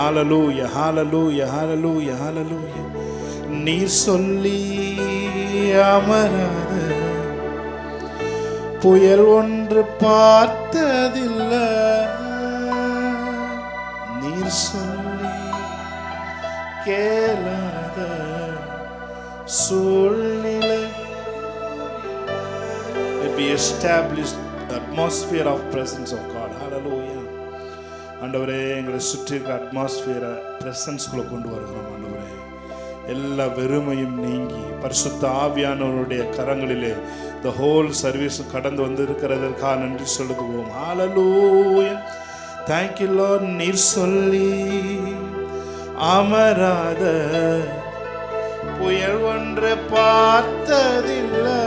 ஹalleluya ஹalleluya ஹalleluya ஹalleluya. நீர் சொல்லி அமராத புயல் ஒன்று பார்த்ததில்லை, நீர் சொல்லி கேளாத சூழ்நிலை. Be established the atmosphere of presence of God. Hallelujah. ஆண்டவரே, எங்களை சுற்றி இருக்கிற அட்மாஸ்பியரை பிரசன்ஸ்குள்ளே கொண்டு வருகிறோம். ஆண்டவரே, எல்லா வெறுமையும் நீங்கி பரிசுத்த ஆவியானவருடைய கரங்களிலே the whole service கடந்து வந்து இருக்கிறதற்காக நன்றி சொல்லுவோம். Hallelujah. Thank you Lord. நீர் சொல்லி அமராத புயல் ஒன்று பார்த்ததில்லை,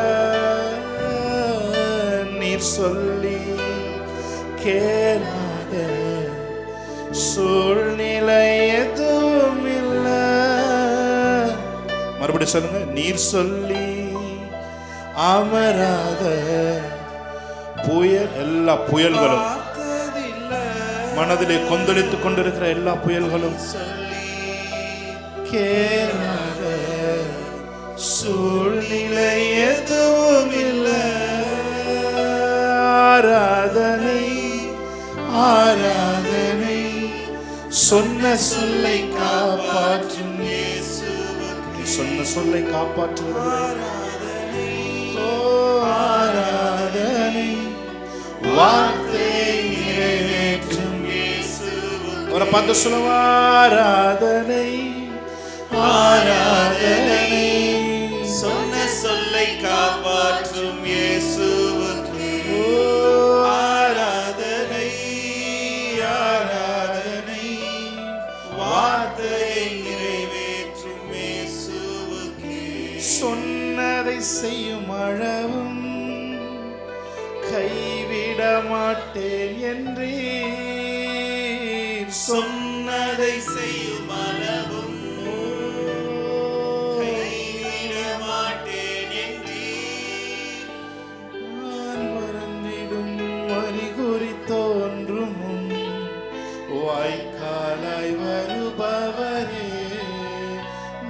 நீர் சொல்லி கேளாத சூழ்நிலை எதுவும் இல்லை. மறுபடியும் சொல்லுங்க. நீர் சொல்லி அமராத புயல், எல்லா புயல்களும் மனதிலே கொந்தளித்துக் கொண்டிருக்கிற எல்லா புயல்களும் கேளாத சூழ்நிலை எதுவும் இல்லை. ஆராதனை ஆராதனை சொன்ன சொல்லை காப்பாற்றும் இயேசுவுக்கே, சொன்ன சொல்லை காப்பாற்றுகிறார். ஆராதனை வார்த்தை நிறைவேற்றும் இயேசுவுக்கே. அவரை பார்த்து சொல்லுவா. ஆராதனை ஆராதனை சொன்ன சொல்லை காப்பாற்றும் இயேசுவுக்கே. ஆராதனை ஆராதனை வார்த்தையை நிறைவேற்றும் இயேசுவுக்கே. சொன்னதை செய்யும் அளவும் கைவிட மாட்டேன் என்றீர். சொன்னதை செய்யும் அளவும் கைவிட மாட்டேன் என்றீர். நான் மறந்திடும் அறிகுறி தோன்றும் முன் வாய்க்காலாய் வருபவரே,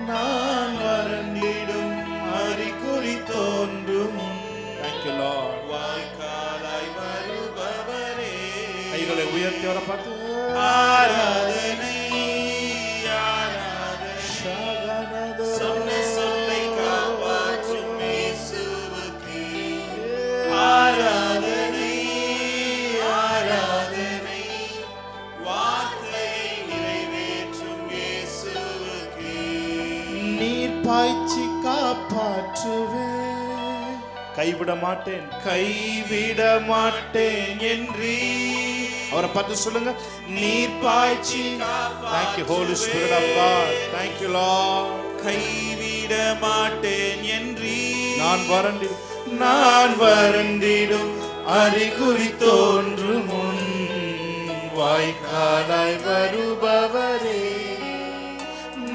நான் மறந்திடும் அறிகுறி தோன்றும் முன். Thank you Lord. வாய்க்காலாய் வருபவரே. கைகளை உயர்த்தி வர பார்த்து. ஆராதனை ஆராதனை சொன்ன சொல்லை காப்பாற்றும் இயேசுவுக்கே. ஆராதனை ஆராதனை வார்த்தையை நிறைவேற்றும் இயேசுவுக்கே. நீர் பாய்ச்சி காப்பாற்றுவேன், கைவிட மாட்டேன் கைவிட மாட்டேன் என்று அவரை பார்த்து சொல்லுங்க. நீர் பாய்ச்சி. Thank you Holy Spirit of God. Thank you Lord. கைவிட மாட்டேன் என்று நான் வறண்டிடும் அறிகுறி தோன்றும் முன் வாய்க்காலாய் வருபவரே,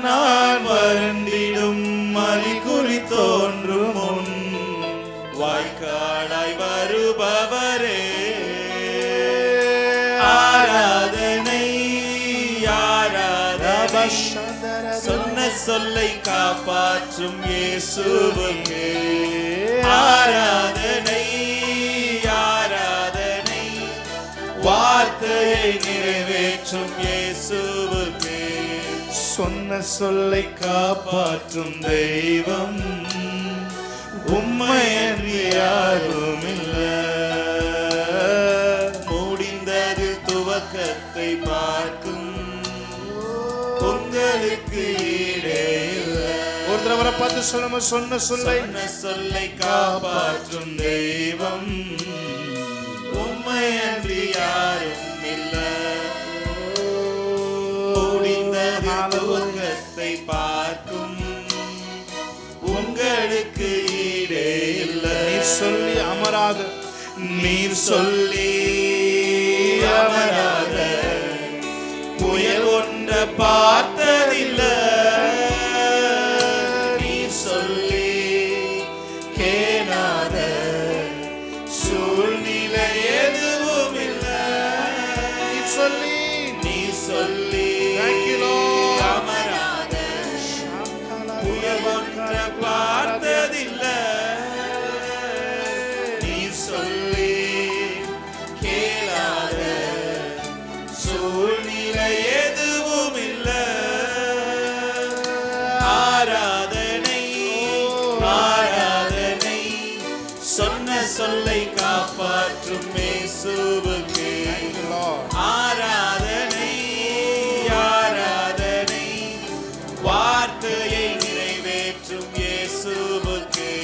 நான் வறண்டிடும் அறிகுறி தோன்றும் முன் வாய்க்காலாய் வருபவரே. ஆராதனை ஆராதனை சொன்ன சொல்லை காப்பாற்றும் இயேசுவுக்கே. ஆராதனை ஆராதனை வார்த்தையை நிறைவேற்றும் இயேசுவுக்கே. சொன்ன சொல்லை காப்பாற்றும் தெய்வம் உம்மையன்றி யாரும் இல்லை. முடிந்தது துவக்கத்தை பார்க்கும் உங்களுக்கு ஈடே இல்லை. ஒரு தடவை பார்த்து சொல்லுங்க. சொன்ன சொல்லை காப்பாற்றும் தெய்வம் உம்மையன்றி யாரும் இல்லை. முடிந்தது துவக்கத்தை பார்க்கும் உங்களுக்கு ஈடே இல்லை. நீர் சொல்லி அமராத, நீர் சொல்லி அமராத புயல் ஒன்ற பார்த்ததில்லை, நீர் சொல்லி கேளாத சூழ்நிலை எதுவும் இல்லை. நீர் சொல்லி நீர் சொல்லி Thank you சொன்ன சொல்லை காப்பாற்றும் இயேசுவுக்கே ஆராதனை ஆராதனை, வார்த்தையை நிறைவேற்றும் இயேசுவுக்கே.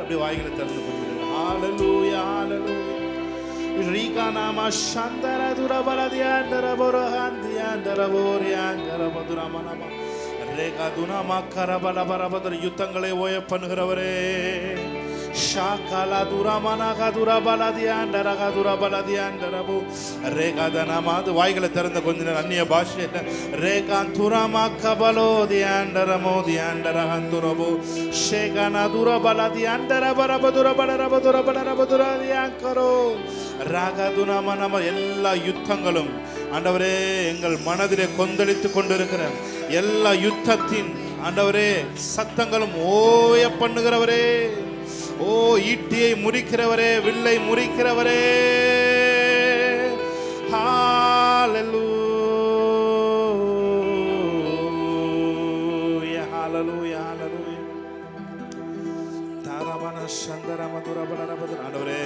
அப்படியே வாய்களை திறந்து கொள்கிறேன். ஹalleluya hallelujah. Rika nama shandara durabala diandara borhandiyandara boryangara maduramanama reka dunama karabala barabadar யுத்தங்களை ஓய பண்ணுகிறவரே, ஷாகலா துரமனா கதுரபல தியாண்டர கதுரபல தியாண்டரபு ரேகா தனமாது வாய்களை திறந்த கொஞ்ச நேரம் அந்நிய பாஷையில ரேகா துரமா கபலோ தியாண்டரமோ தியாண்டர ஹந்துரபு ஷேகனா துரபல தியாண்டர பரபதுரபல ரபதுரபல ரபதுர தியாங்கரோ ராகதுனம. நம்ம எல்லா யுத்தங்களும் ஆண்டவரே எங்கள் மனதிலே கொந்தளித்து கொண்டிருக்கிற எல்லா யுத்தத்தின் ஆண்டவரே சத்தங்களும் ஓய பண்ணுகிறவரே, ஓ ஈட்டியை முறிக்கிறவரே, வில்லை முறிக்கிறவரே, ஹalleluya hallelujah hallelujah. தாரமன சந்தர மதுரபல ரபதுர. ஆண்டவரே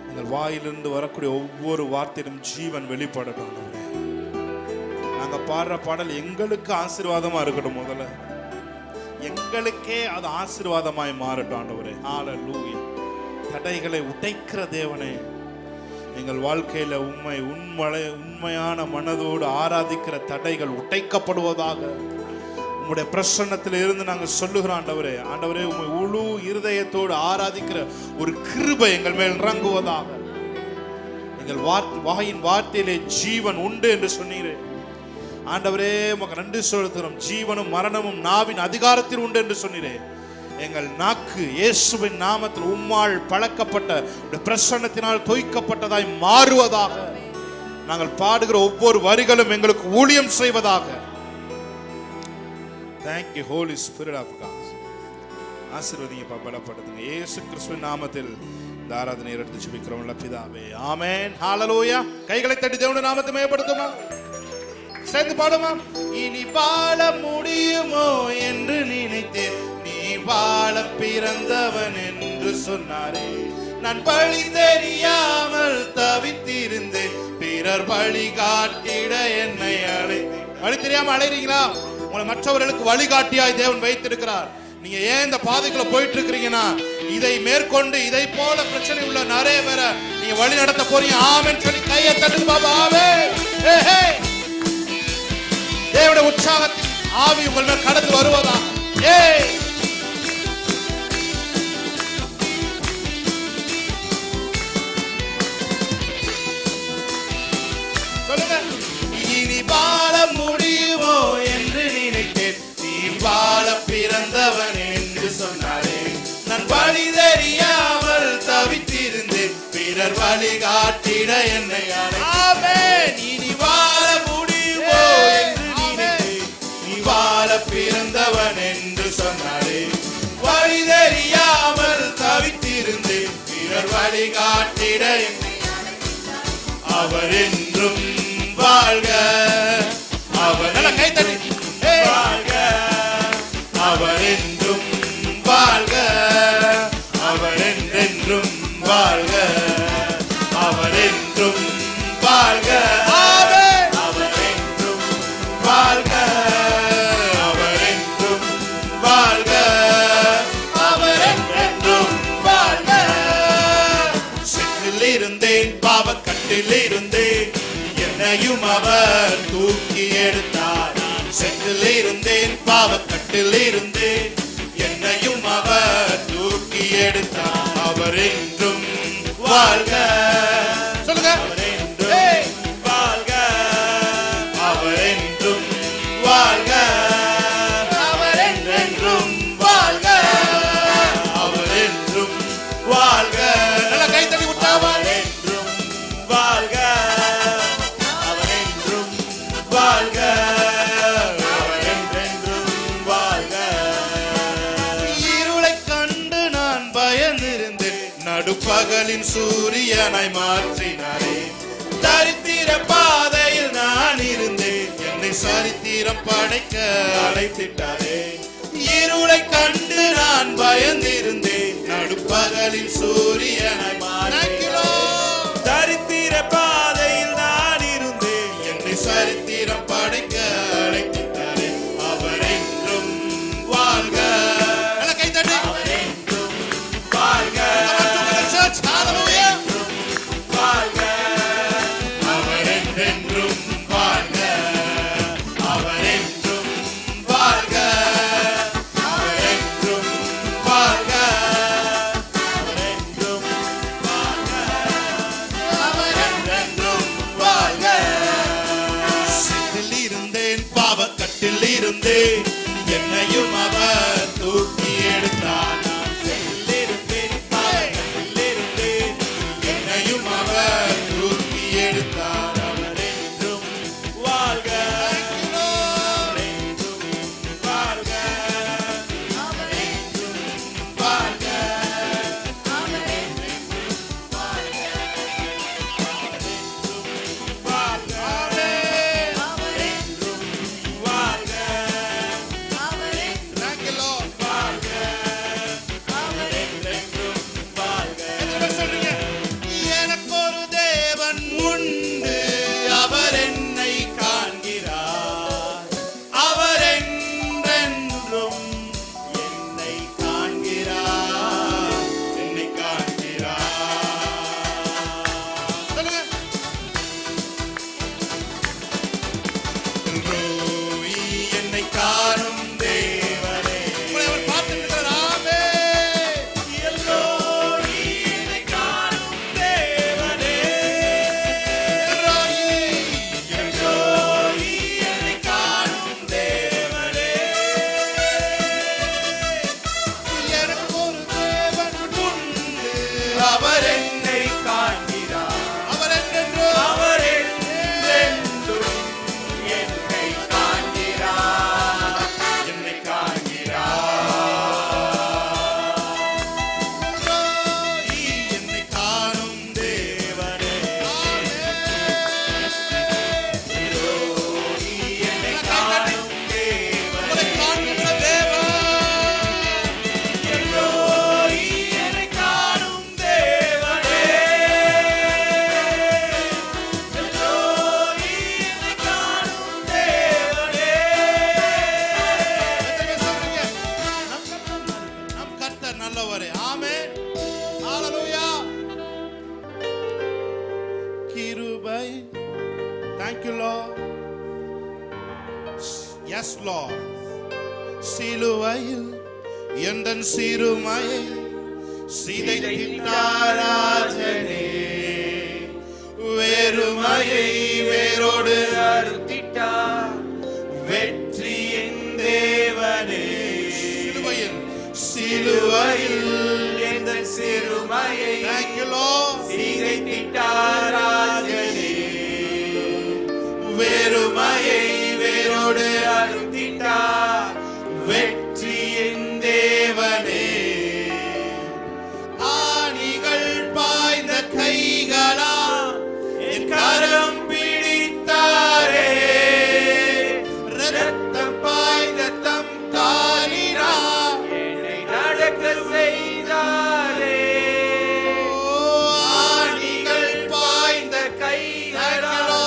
எங்கள் வாயிலிருந்து வரக்கூடிய ஒவ்வொரு வார்த்தையிலும் ஜீவன் வெளிப்படட்டும். ஆண்டவரே நாங்க பாடுற பாடல் எங்களுக்கு ஆசீர்வாதமா இருக்கட்டும். முதல்ல எங்களுக்கே அது ஆசீர்வாதமாய் மாறட்டும். ஆண்டவரே ஹalleluya. தடைகளை உடைக்கிற தேவனே, எங்கள் வாழ்க்கையில உண்மையான மனதோடு ஆராதிக்கிற தடைகள் உடைக்கப்படுவதாக உம்முடைய பிரசன்னத்தில் இருந்து நாங்கள் சொல்லுகிறோம். ஆண்டவரே ஆண்டவரே உம்மை முழு இருதயத்தோடு ஆராதிக்கிற ஒரு கிருபை எங்கள் மேல் இறங்குவதாக. எங்கள் வாயின் வார்த்தையிலே ஜீவன் உண்டு என்று சொன்னீரே ஆண்டவரே, உமக்கு நன்றி செலுத்துகிறோம். ஜீவனும் மரணமும் நாவின் அதிகாரத்தில் உண்டு என்று சொன்னீரே. எங்கள் நாக்கு இயேசுவின் நாமத்தில் உம்மால் பழக்கப்பட்ட பிரசன்னத்தினால் தோய்க்கப்பட்டதாய் மாறுவதாக. நாங்கள் பாடுகிற ஒவ்வொரு வரிகளும் எங்களுக்கு ஊழியம் செய்வதாக. Thank you Holy Spirit of God. ஆசீர்வதிங்க, பலப்படுத்துங்க. இயேசு கிறிஸ்துவின் நாமத்தில் இந்த ஆராதனையை எடுத்து ஜெபிக்கிறோம் பிதாவே, ஆமென் ஹalleluya. கைகளை தட்டி தேவனுடைய நாமத்தை மேம்படுத்துமா, சேர்ந்து பாடுமா. இனி வாழ முடியுமோ என்று நினைத்தேன், நீ வாழ பிறந்தவன் என்று சொன்னாரே. நான் வழி தெரியாமல் தவித்திருந்தேன், பிறர் வழி காட்டிட என்னை அழைத்தேன். வழி தெரியாம அழைறீங்களா? உங்களை மற்றவர்களுக்கு வழிகாட்டியாய் தேவன் வைத்திருக்கிறார். நீங்க ஏன் இந்த பாதைக்குள்ள போயிட்டு இருக்கிறீங்கன்னா, இதை மேற்கொண்டு இதை போல பிரச்சனை உள்ள நிறைய பேரை நீங்க வழி நடத்த போறீங்க. ஆமென் சொல்லி கையை தட்டுங்க பாபா. ஆமென். தேவனுடைய உற்சாகத்தின் ஆவி உங்கள் மேல் கடந்து வருவதா. சொல்லுங்க. இனி வாழ முடியுமோ என்று நினைத்தேன், நீ வாழ பிறந்தவன் என்று சொன்னாரே. நான் வழி தெரியாமல் தவித்திருந்தேன், பிறர் வழி காட்டிட என்னை அழைத்தேன். இனி வாழ முடியுமோ என்று நினைத்தேன், நீ வாழ பிறந்தவன் என்று சொன்னாரே. வழி தெரியாமல் தவித்திருந்தேன், பிறர் வழி காட்டிட என்னை அவர் என்றும் வாழ்க, அவர் கைத்தறி வாழ்க, அவர் என்றும் வாழ்க, அவர் என்றென்றும் வாழ்க, அவர் என்றும் வாழ்க, அவர் என்றும் வாழ்க, அவர் என்றும் வாழ்க, அவர் என்றென்றும் வாழ்க. செட்டில் இருந்தேன், பாவக்கட்டில் இருந்தேன், என்னையும் அவர் தூக்கி எடுத்தார். செட்டில் இருந்தேன், பாவக்கட்டில் இருந்தேன், என்னையும் அவர் தூக்கி எடுத்தார். அவர் என்றும் வாழ்க, சொல்லுங்க. அவர் என்றும் வாழ்க, அவர் என்றும் வாழ்க, அவர் என்றென்றும் வாழ்க, அவர் என்றும் வாழ்க. நல்லா கை தட்டி விட்டா. அவர் என்றும் வாழ்க, அவர் என்றும் வாழ்க, அவர் என்றென்றும் வாழ்க. இருளை கண்டு நான் பயந்திருந்தேன், நடுப்பகலின் சூரியனாய் மாற்றினாரே. தரித்திர பாதையில் நான் இருந்தேன், என்னை சரித்திரம் படைக்க அழைத்திட்டாரே. பகலில் சூரியனாய் மாறினார். தரித்திர பாதையில் நான் இருந்தேன், என்னை சரித்திரம் படைக்க அழைத்தாரே. அவர் என்றும் வாழ்க. அவர் என்றும் வாழ்க. வாழ்க. அவர் என்றென்றும் வாழ்க. அவர் என்றும் வாழ்க. அவர் என்றும் வாழ்க. அவர் என்றும் வாழ்க. அவர் என்றென்றும் வாழ்க. சிறையில் இருந்தேன், பாவக்கட்டில் இருந்தேன், என்னையும் அவர் தூக்கி எடுத்தார். நான் சிறையில் இருந்தேன், பாவக்கட்டில் இருந்தேன், என்னையும் அவர் தூக்கி எடுத்தார். அவர் என்றும் வாழ்க. அவர் என்றும் வாழ்க. அவர் என்றும் வாழ்க. அவர் என்றும் வாழ்க. அவர் என்றும் வாழ்க. அவர் என்றும் வாழ்க. அவர் என்றும் வாழ்க. அவர் என்றென்றும் வாழ்க. எனக்கு ஒரு தேவன் உண்டு, அவர் என்னை காண்கிறார். அவர் என்றென்றும் என்னை காண்கிறார். என்னை காண்கிறார். எல்லோரி என்னை காணும் தேவனே. எல்லோரி என்னை காணும் தேவனே. எல்லோரி என்னை காணும் தேவனே. எனக்கு ஒரு தேவன் உண்டு, அவர் என்னை காண்கிறார். அவர் என்றென்றும் என்னை காண்கிறார். என்னை காண்கிறார். என்னை காணும் தேவனே. எல்லோரி என்னை காணும் தேவனே. எல்லோரி என்னை காணும் தேவனே. எல்லோரி என்னை காணும் தேவனே. நம் கர்த்தர் நல்லவரே. ஆமென். ஹalleluya. கிருபை. Thank you Lord. Yes Lord. சிலுவையில் எந்தன் சிறுமையை சிதைத்தார் ராஜனே. வெறுமையை வேரோடு அறுத்திட்டார் வெற்றியின் தேவனே. சிலுவையில் எந்தன் சிறுமையை சிதைத்திட்டார் ராஜனே. வெறுமையை வேரோடு அறுத்திட்டார் வெற்றியின் தேவனே. ஆணிகள் பாய்ந்த கைகளா என் கரம் பிடித்தாரே. ரத்தம் பாய்ந்த தம் காலினா என்னை நடக்க செய்தாரே. ஆணிகள் பாய்ந்த கைகளா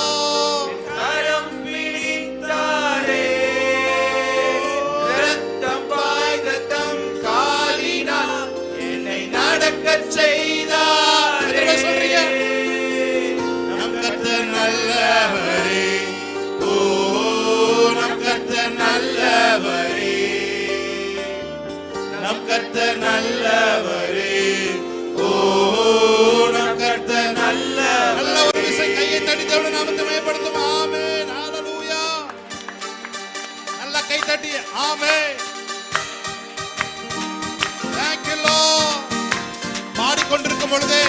என் கரம் பிடித்தாரே. ரத்தம் பாய்ந்த தம் காலினா என்னை நடக்க செய்தாரே. நம் கர்த்தர் நல்லவரே. ஓ நம் கர்த்தர் நல்லவரே. நம் கர்த்தர் நல்லவரே. ஓ நம் கர்த்தர் நல்லவரே. நல்ல ஒரு விசை கையை தட்டி தேவனுடைய நாமத்தை மகிமைப்படுத்தும். ஆமென். ஹalleluya. நல்ல கை தட்டி ஆமென். Thank you Lord. பாடிக்கொண்டிருக்கும் பொழுதே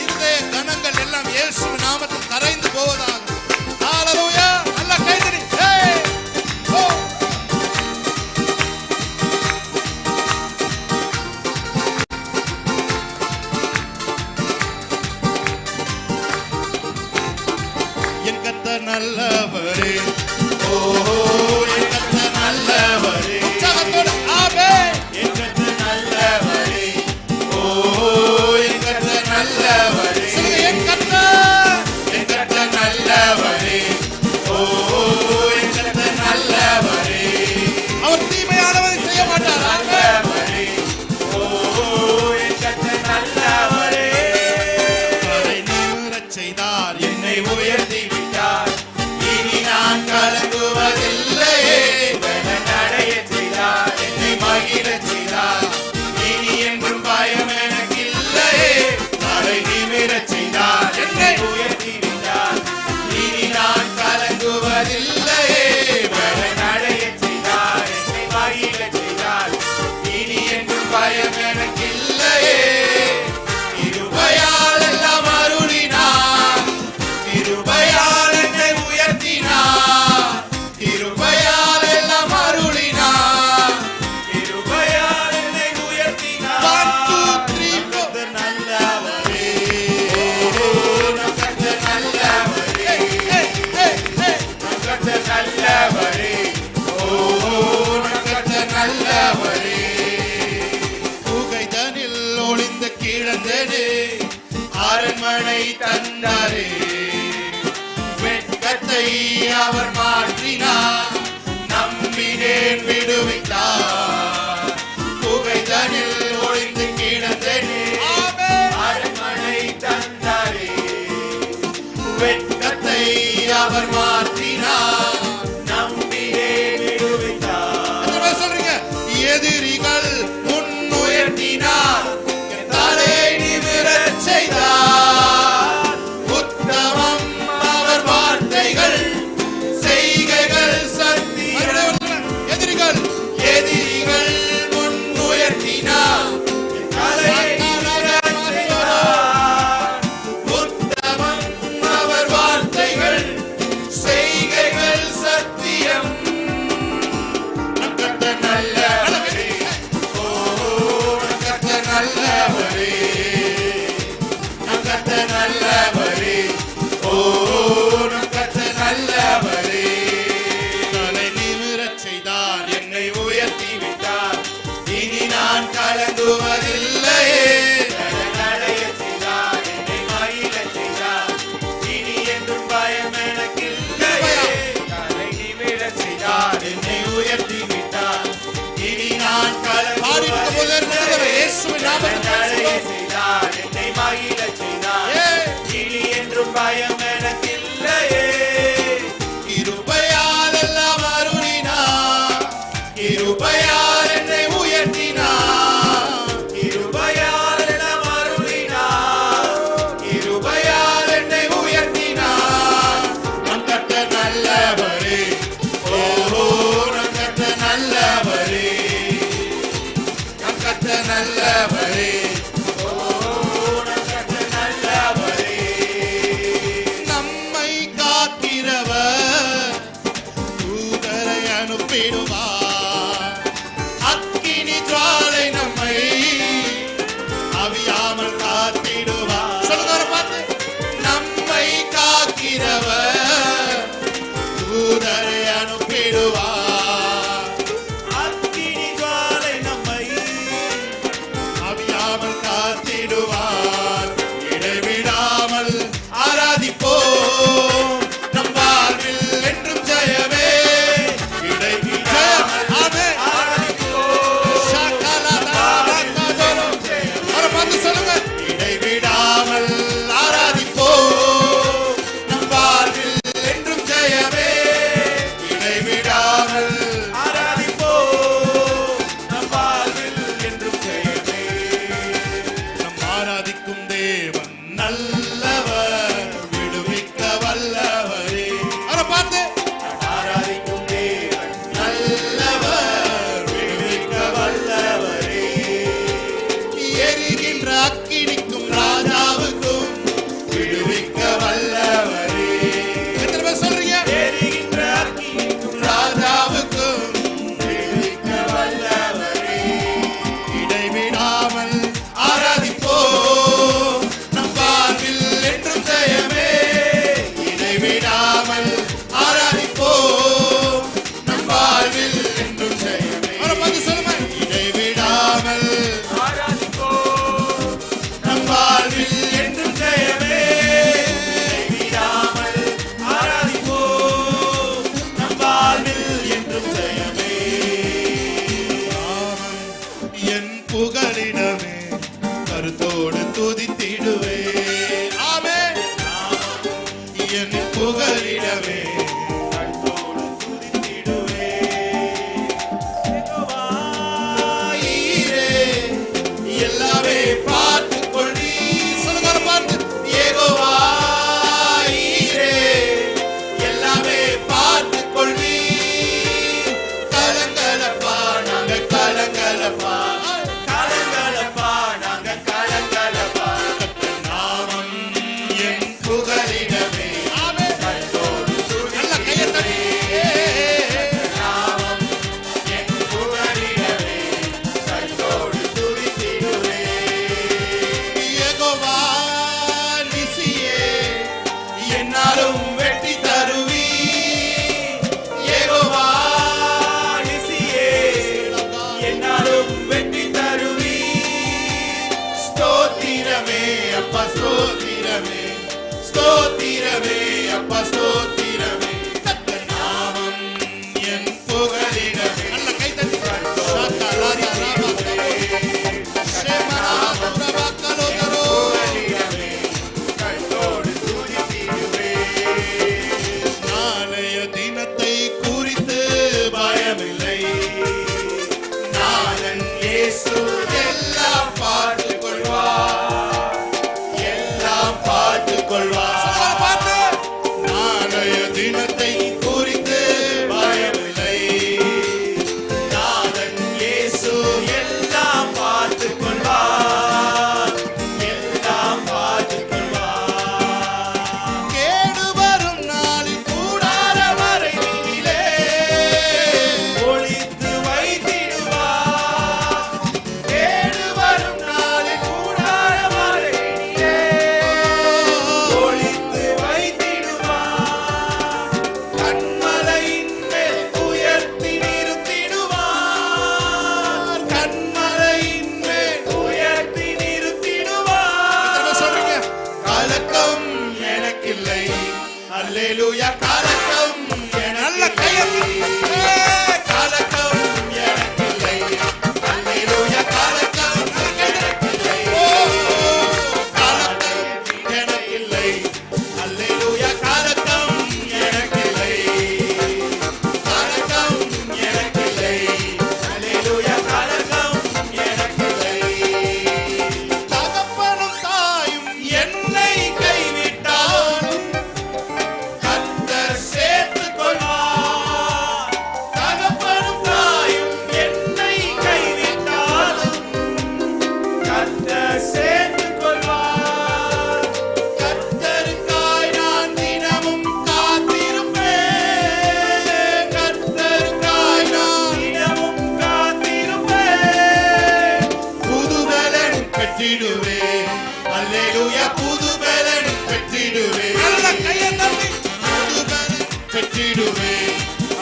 இருதய கணங்கள் எல்லாம் இயேசுவின் நாமத்தில் கரைந்து போவதாக. ஹalleluya. நல்ல கை தட்டி. Hey! Oh! என் கர்த்தர் நல்லவரே. ஓ என் கர்த்தர் நல்லவரே. அரண்மனை தந்தாரே, வெட்கத்தை அவர் மாற்றினார், நம்பினேன் விடுவித்தார், புகைதனில் ஒளிந்து கிடந்தேனே. அரண்மனை தந்தாரே, வெட்கத்தை அவர் மாற்றினார், நம்பினேன் விடுவித்தார். சொல்றீங்க, எதிரிகள் முன்னுயர்த்தினார், தலை நிமிரச் செய்தார், உத்தமம் அவர் வார்த்தைகள், செய்கைகள் சத்தியம். எதிரிகள் எதிரிகள் முன்னுயர்த்தினார், தலை நிமிரச் செய்தார், உத்தமம் அவர் வார்த்தைகள், செய்கைகள் சத்தியம். நம் கர்த்தர் நல்லவரே, ஓ நம் கர்த்தர் நல்லவரே, நம் கர்த்தர் நல்லவரே, ஓ நம் கர்த்தர் நல்லவரே. தலை நிமிரச் செய்தார், என்னை உயர்த்தி விட்டார், இனி நான் கலங்குவதில்லையே. நடையச் செய்தார், என்னை மகிழச் செய்தார், இனி என்றும் பயம் எனக்கில்லையே. தலை நிமிரச் செய்தார், என்னை உயர்த்தி விட்டார், இனி நான் கலங்குவதில்லையே. நடையச் செய்தார், என்னை மகிழச் செய்தார், இனி என்றும் பயம் எனக்கில்லையே. கிருபையால் எல்லாம் அருளினார், கிருபையால் என்னை உயர்த்தினார், கிருபையால் எல்லாம் அருளினார், கிருபையால் என்னை உயர்த்தினார். நம் கர்த்தர் நல்லவரே, ஓஹோ நம் கர்த்தர் நல்லவரே, நம் கர்த்தர் நல்லவரே, ஓஹோ நம் கர்த்தர் நல்லவரே. நம்மை காக்கிறவர் தூதரை அனுப்பிடுவார், அக்கினி ஜுவாலை நம்மை அவியாமல் காத்திடுவார். சொல்லுங்க பார்த்து, நம்மை காக்கிறவர் தூதரை அனுப்பிடுவார், அக்கினி ஜுவாலை நம்மை அவியாமல் காத்திடுவார். இடைவிடாமல் ஆராதிப்போம், நம் வாழ்வில் என்றும் ஜெயமே. இடைவிடாமல் ஆராதிப்போம், அவரை பார்த்து சொல்லுங்க, இடைவிடாமல் ஆராதிப்போம், நம் வாழ்வில் என்றும் ஜெயமே. இடைவிடாமல் ஆராதிப்போம், நம் வாழ்வில் என்றும் ஜெயமே. நம் ஆராதிக்கும் தேவன் நல்லவர், விடுவிக்க வல்லவரே. அவரை பார்த்து, ஆராதிக்கும் தேவன் நல்லவர், விடுவிக்க வல்லவரே. எரிகின்ற அக்கினிக்கும் ராஜாவுக்கும் விடுவிக்க வல்லவரே. எத்தனை பேர் சொல்றீங்க? எரிகின்ற அக்கினிக்கும் ராஜாவுக்கும் விடுவிக்க வல்லவரே. இடைவிடாமல் ஆராதிப்போம், நம் வாழ்வில் என்றும் ஜெயமே. இடைவிடாமல் ஆராதிப்போம், நம் வாழ்வில் என்றும் ஜெயமே. அவரை பார்த்து சொல்லுங்க, இடைவிடாமல் ஆராதிப்போம், நம் வாழ்வில் என்றும் ஜெயமே. இடைவிடாமல் ஆராதிப்போம், நம் வாழ்வில் என்றும் ஜெயமே. என் புகழிடமே கருத்தோடு துதித்திடுவே. ஆமென். என் புகழிடமே கருத்தோடு துதித்திடுவே. யெகோவா ஈரே, எல்லாமே பார்த்துக் கொள்ளி. சொல்லுங்க பார்த்து, யெகோவா ஈரே, எல்லாமே பார்த்துக் கொள்ளி. கலங்கலப்பா நாங்க கலங்கலப்பா, கலங்கலப்பா நாங்க கலங்கலப்பா. நாமம் என் புகழிடமே கர்த்தரோடு துதித்திடுவே. நாமம் என் புகழிடமே கர்த்தரோடு துதித்திடுவே. யெகோவா நிசியே, என்னாலும் வெற்றி தருவி. யெகோவா நிசியே, என்னாலும் வெற்றி தருவி. ஸ்தோத்திரமே அப்பா ஸ்தோத்திரமே, ஸ்தோத்திரமே ஸ்தோத்திரமே அப்பா ஸ்தோத்திரமே கர்த்தர் நாமம் என் புகலிடமே. நல்ல கை தட்டி நாளைய தினத்தை குறித்து பயமில்லை, நாதன் இயேசு எல்லாம் பார்த்துக் கொள்வார், எல்லாம் பார்த்துக் கொள்வார். நாளைய தினத்தை குறித்து பயமில்லை, நாதன் இயேசு எல்லாம் பார்த்துக் கொள்வார், எல்லாம் பார்த்துக் கொள்வார். கேடு வரும் நாளில் கூடார மறைவிலே ஒளித்து வைத்திடுவார், கேடு வரும் நாளில் கூடார மறைவிலே ஒளித்து வைத்திடுவார், கண்மலையின் மேல் உயர்த்தி நிறுத்திடுவார், கண்மலையின் மேல் உயர்த்தி நிறுத்திடுவார். சொல்றீங்க கலக்கம் எனக்கில்லை, அல்லேலூயா கலக்கம் நல்ல கையெழுத்து கலக்கம் எனக்கில்லை, அல்லேலூயா கலக்கம் எனக்கில்லை, கலக்கம் எனக்கில்லை, அல்லேலூயா கலக்கம் எனக்கில்லை, கலக்கம் எனக்கில்லை, அல்லேலூயா கலக்கம் எனக்கில்லை. தகப்பனும் தாயும் என்னை கைவிட்டாலும் கர்த்தர் சேர்த்துக் கொள்வார், தகப்பனும் தாயும் என்னை கைவிட்டாலும் கர்த்தர் சேர்த்துக் கொள்வார், கர்த்தருக்காய் நான் தினமும் காத்திருப்பேன், கர்த்தருக்காய் நான் தினமும் காத்திருப்பேன், புதுபலன் பெற்றிடுவேன், அல்லேலூயா புதுபலன் பெற்றிடுவேன். நல்ல கையை தட்டி புதுபலன் பெற்றிடுவேன்,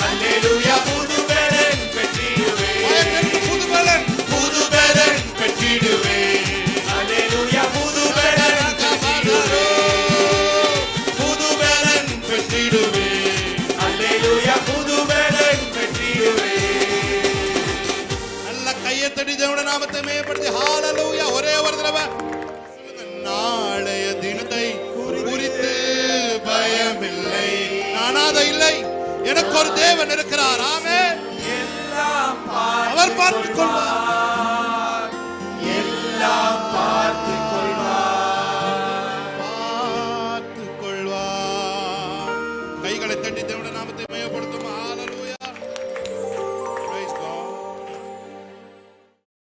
அல்லேலூயா புதுபலன் பெற்றிடுவேன், புதுபலன் புதுபலன் பெற்றிடுவேன், அல்லேலூயா புதுபலன் பெற்றிடுவேன், புதுபலன் பெற்றிடுவேன், அல்லேலூயா புதுபலன் பெற்றிடுவேன். நல்ல கையை தட்டி தேவனுடைய நாமத்தை மேம்படுத்தி ஹalleluya ஒரே ஒரு தடவை நாளைய தினத்தை குறித்து பயமில்லை, நானாத இல்லை, எனக்கு ஒரு தேவன் இருக்கிறார், ஆமென், அவர் பார்த்துக் கொள்வார்.